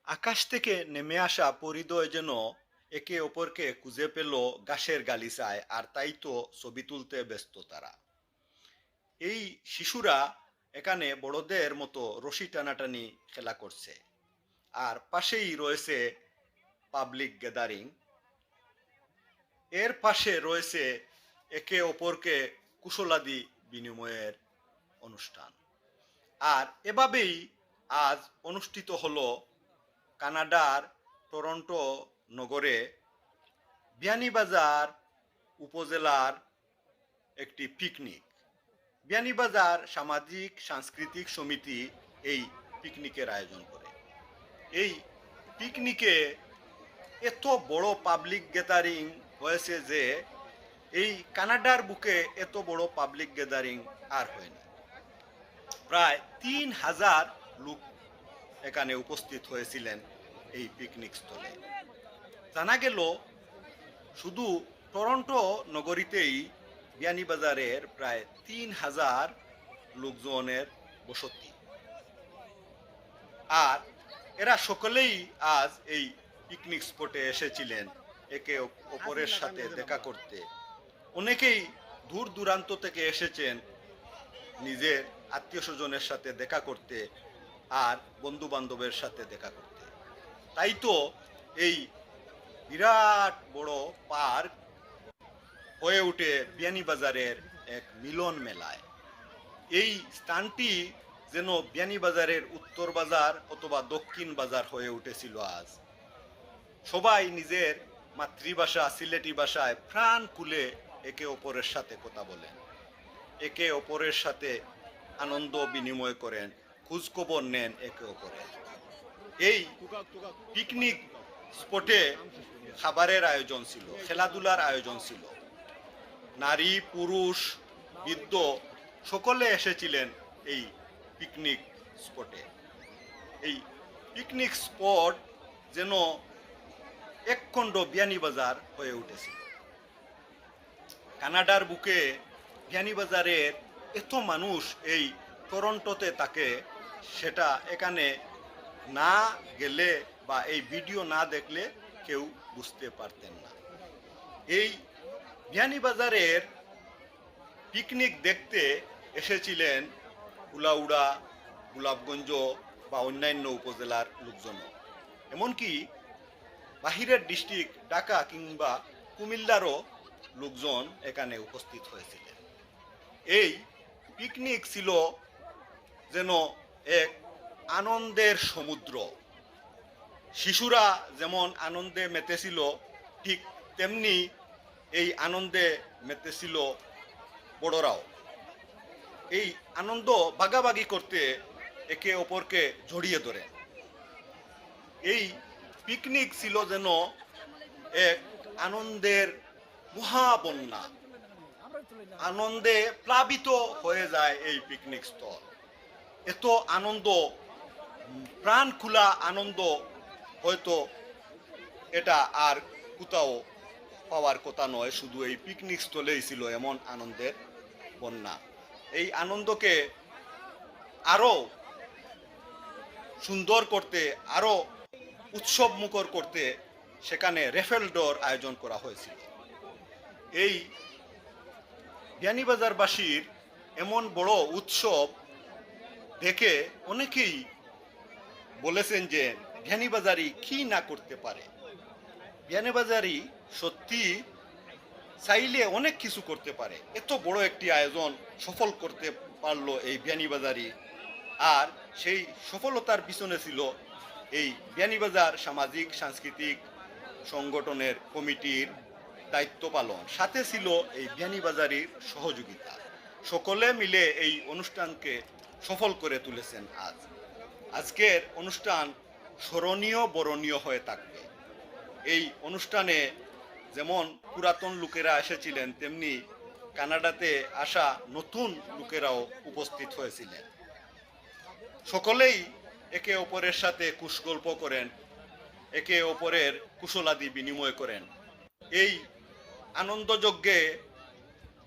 আকাশ থেকে নেমে আসা পরিদয় যেন একে অপরকে খুঁজে পেল গাছের গালিচায়, আর তাই তো ছবি তুলতে ব্যস্ত তারা। এই শিশুরা এখানে বড়দের মতো রশি টানাটানি খেলা করছে, আর পাশেই রয়েছে পাবলিক গ্যাদারিং। এর পাশে রয়েছে একে অপরকে কুশলাদি বিনিময়ের অনুষ্ঠান। আর এভাবেই আজ অনুষ্ঠিত হলো কানাডার টরন্টো নগরে বিয়ানীবাজার উপজেলার একটি পিকনিক। বিয়ানীবাজার সামাজিক সাংস্কৃতিক সমিতি এই পিকনিকের আয়োজন করে। এই পিকনিকে এত বড় পাবলিক গ্যাদারিং হয়েছে যে এই কানাডার বুকে এত বড় পাবলিক গ্যাদারিং আর হয়নি। প্রায় ৩,০০০ লোক এখানে উপস্থিত হয়েছিলেন এই পিকনিক স্থলে। জানা গেল শুধু টরন্টো নগরীতেই বিয়ানীবাজারের প্রায় ৩,০০০ লোকজনের বসতি। আর এরা সকলেই আজ এই পিকনিক স্পটে এসেছিলেন একে অপরের সাথে দেখা করতে। অনেকেই দূর দূরান্ত থেকে এসেছেন নিজের আত্মীয় স্বজনের সাথে দেখা করতে আর বন্ধু বান্ধবের সাথে দেখা করতে। তাই তো এই বিরাট বড় পার্ক হয়ে ওঠে বিয়ানীবাজারের এক মিলন মেলায়। এই স্থানটি যেন বিয়ানীবাজারের উত্তর বাজার অথবা দক্ষিণ বাজার হয়ে উঠেছিল আজ। সবাই নিজের মাতৃভাষা সিলেটি ভাষায় প্রাণ খুলে একে অপরের সাথে কথা বলেন, একে অপরের সাথে আনন্দ বিনিময় করেন, খোঁজখবর নেন একে অপরের। এই পিকনিক স্পটে খাবারের আয়োজন ছিল, খেলাধুলার আয়োজন ছিল। নারী পুরুষ বৃদ্ধ সকলে এসেছিলেন এই পিকনিক স্পটে। এই পিকনিক স্পট যেন একখণ্ড বিয়ানীবাজার হয়ে উঠেছিল। কানাডার বুকে বিয়ানীবাজারের এত মানুষ এই টরন্টোতে থাকে, সেটা এখানে না গেলে বা এই ভিডিও না দেখলে কেউ বুঝতে পারতেন না। এই বিয়ানীবাজারের পিকনিক দেখতে এসেছিলেন উলাউড়া, গোলাপগঞ্জ বা অন্যান্য উপজেলার লোকজনও। এমনকি বাহিরের ডিস্ট্রিক্ট ঢাকা কিংবা কুমিল্লারও লোকজন এখানে উপস্থিত হয়েছিলেন। এই পিকনিক ছিল যেন এক আনন্দের সমুদ্র। শিশুরা যেমন আনন্দে মেতেছিল, ঠিক তেমনি এই আনন্দে মেতেছিল বড়রাও। এই আনন্দ ভাগাভাগি করতে একে অপরকে জড়িয়ে ধরে। এই পিকনিক ছিল যেন এক আনন্দের মহাবন্যা। আনন্দে প্লাবিত হয়ে যায় এই পিকনিক স্থল। এত আনন্দ, প্রাণ খোলা আনন্দ হয়তো এটা আর কোথাও পাওয়ার কথা নয়, শুধু এই পিকনিক স্থলেই ছিল এমন আনন্দের বন্যা। এই আনন্দকে আরো সুন্দর করতে, আরো উৎসব মুখর করতে সেখানে রেফেল ড্রর আয়োজন করা হয়েছিল। এই বিয়ানীবাজারবাসীর এমন বড় উৎসব দেখে অনেকেই বলেছেন যে বিয়ানীবাজারি কি না করতে পারে। বিয়ানীবাজারি সত্যি চাইলে অনেক কিছু করতে পারে। এত বড় একটি আয়োজন সফল করতে পারলো এই বিয়ানীবাজারি। আর সেই সফলতার পিছনে ছিল এই বিয়ানীবাজার সামাজিক সাংস্কৃতিক সংগঠনের কমিটির দায়িত্ব পালন, সাথে ছিল এই বিয়ানীবাজারির সহযোগিতা। সকলে মিলে এই অনুষ্ঠানকে সফল করে তুলেছেন। আজকের অনুষ্ঠান স্মরণীয় বরণীয় হয়ে থাকবে। এই অনুষ্ঠানে যেমন পুরাতন লোকেরা এসেছিলেন, তেমনি কানাডাতে আসা নতুন লোকেরাও উপস্থিত হয়েছিলেন। সকলেই একে অপরের সাথে কুশগল্প করেন, একে অপরের কুশলাদি বিনিময় করেন। এই আনন্দযজ্ঞে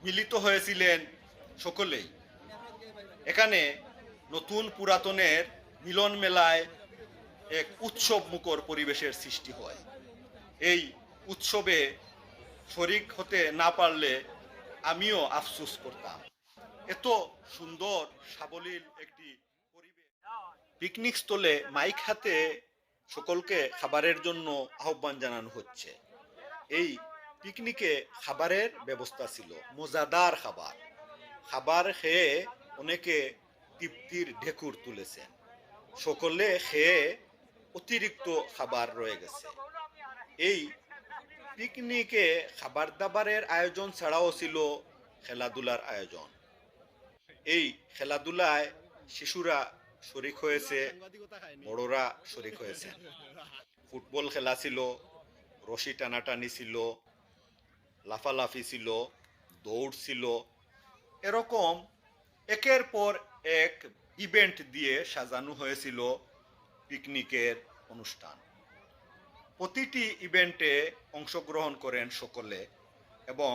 মিলিত হয়েছিলেন সকলেই। এখানে নতুন পুরাতনের মিলন মেলায় এক উৎসব মুখর পরিবেশের সৃষ্টি হয়। এই উৎসবে শরিক হতে না পারলে আমিও আফসোস করতাম। এত সুন্দর সাবলীল একটি পরিবেশ। পিকনিক স্থলে মাইক হাতে সকলকে খাবারের জন্য আহ্বান জানানো হচ্ছে। এই পিকনিকে খাবারের ব্যবস্থা ছিল, মজাদার খাবার। খাবার খেয়ে অনেকে তৃপ্তির ঢেকুর তুলেছেন। সকলে খেয়ে অতিরিক্ত খাবার রয়ে গেছে। এই পিকনিকে খাবার দাবারের আয়োজন ছাড়াও ছিল খেলাধুলার আয়োজন। এই খেলাধুলায় শিশুরা শরিক হয়েছে, বড়রা শরিক হয়েছেন। ফুটবল খেলা ছিল, রশি টানাটানি ছিল, লাফালাফি ছিল, দৌড় ছিল। এরকম একের পর এক ইভেন্ট দিয়ে সাজানো হয়েছিল পিকনিকের অনুষ্ঠান। প্রতিটি ইভেন্টে অংশগ্রহণ করেন সকলে এবং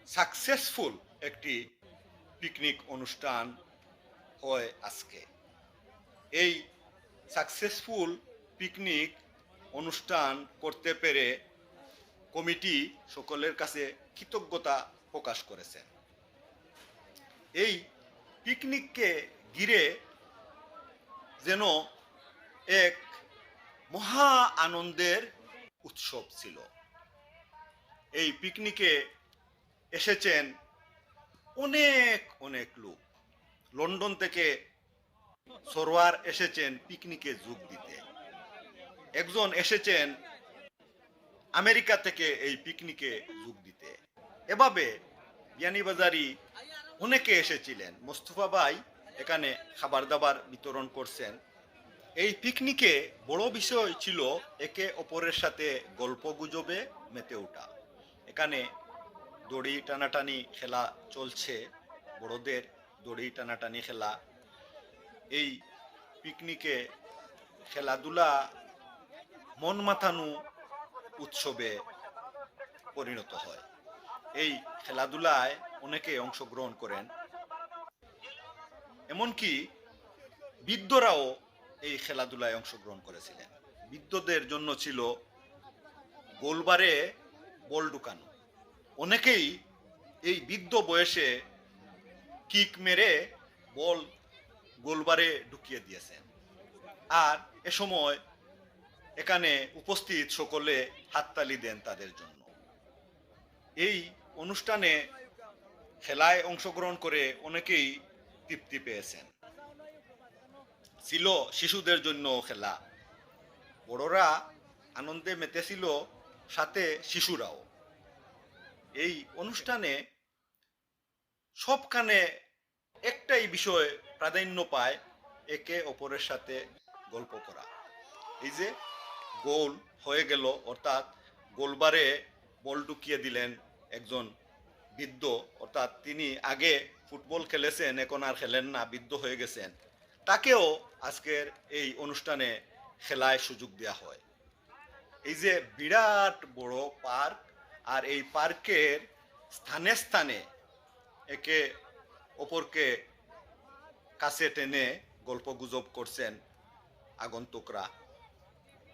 সাকসেসফুল একটি পিকনিক অনুষ্ঠান হয় আজকে। এই সাকসেসফুল পিকনিক অনুষ্ঠান করতে পেরে কমিটি সকলের কাছে কৃতজ্ঞতা প্রকাশ করেছেন। এই পিকনিককে ঘিরে যেন এক মহা আনন্দের উৎসব ছিল। এই পিকনিকে এসেছেন অনেক অনেক লোক। লন্ডন থেকে সরোয়ার এসেছেন পিকনিকে যোগ দিতে। একজন এসেছেন আমেরিকা থেকে এই পিকনিকে যোগ দিতে। এভাবে বিয়ানীবাজারি অনেকে এসেছিলেন। মোস্তফা ভাই এখানে খাবার দাবার বিতরণ করছেন। এই পিকনিকে বড় বিষয় ছিল একে অপরের সাথে গল্প গুজবে মেতে ওঠা। এখানে দড়ি টানাটানি খেলা চলছে, বড়দের দড়ি টানাটানি খেলা। এই পিকনিকে খেলাধুলা মন মাতানো উৎসবে পরিণত হয়। এই খেলাধুলায় অনেকে অংশগ্রহণ করেন, এমনকি বৃদ্ধরাও এই খেলাধুলায় অংশগ্রহণ করেছিলেন। বৃদ্ধদের জন্য ছিল গোলবারে বল ঢুকানো। অনেকেই এই বৃদ্ধ বয়সে কিক মেরে বল গোলবারে ঢুকিয়ে দিয়েছেন। আর এ সময় এখানে উপস্থিত সকলে হাততালি দেন তাদের জন্য। এই অনুষ্ঠানে খেলায় অংশগ্রহণ করে অনেকেই তৃপ্তি পেয়েছেন। ছিল শিশুদের জন্য খেলা, বড়রা আনন্দে মেতেছিল, সাথে শিশুরাও। এই অনুষ্ঠানে সবখানে একটাই বিষয় প্রাধান্য পায়, একে অপরের সাথে গল্প করা। এই যে গোল হয়ে গেল, অর্থাৎ গোলবারে বল ঢুকিয়ে দিলেন একজন বৃদ্ধ, অর্থাৎ তিনি আগে ফুটবল খেলেছেন, এখন আর খেলেন না, বৃদ্ধ হয়ে গেছেন। তাকেও আজকের এই অনুষ্ঠানে খেলায় সুযোগ দেওয়া হয়। এই যে বিরাট বড় পার্ক, আর এই পার্কের স্থানে স্থানে একে অপরকে কাছে টেনে গল্প গুজব করছেন আগন্তুকরা।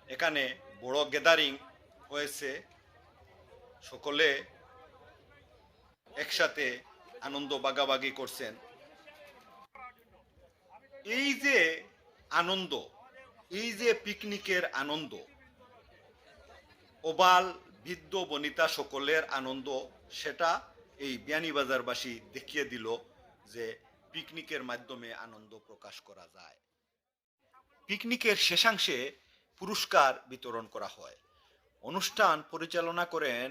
এখানে বড় গ্যাদারিং হয়েছে, সকলে একসাথে আনন্দ ভাগাভাগি করছেন। এই যে আনন্দ, এই যে পিকনিকের আনন্দ, ওবাল বৃদ্ধ বনিতা সকলের আনন্দ, সেটা এই বিয়ানীবাজারবাসী দেখিয়ে দিল যে পিকনিকের মাধ্যমে আনন্দ প্রকাশ করা যায়। পিকনিকের শেষাংশে পুরস্কার বিতরণ করা হয়। অনুষ্ঠান পরিচালনা করেন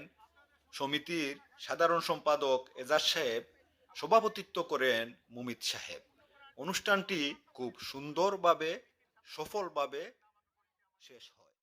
সমিতির সাধারণ সম্পাদক এজাজ সাহেব, সভাপতিত্ব করেন মুমিত সাহেব। অনুষ্ঠানটি খুব সুন্দরভাবে সফলভাবে শেষ হয়।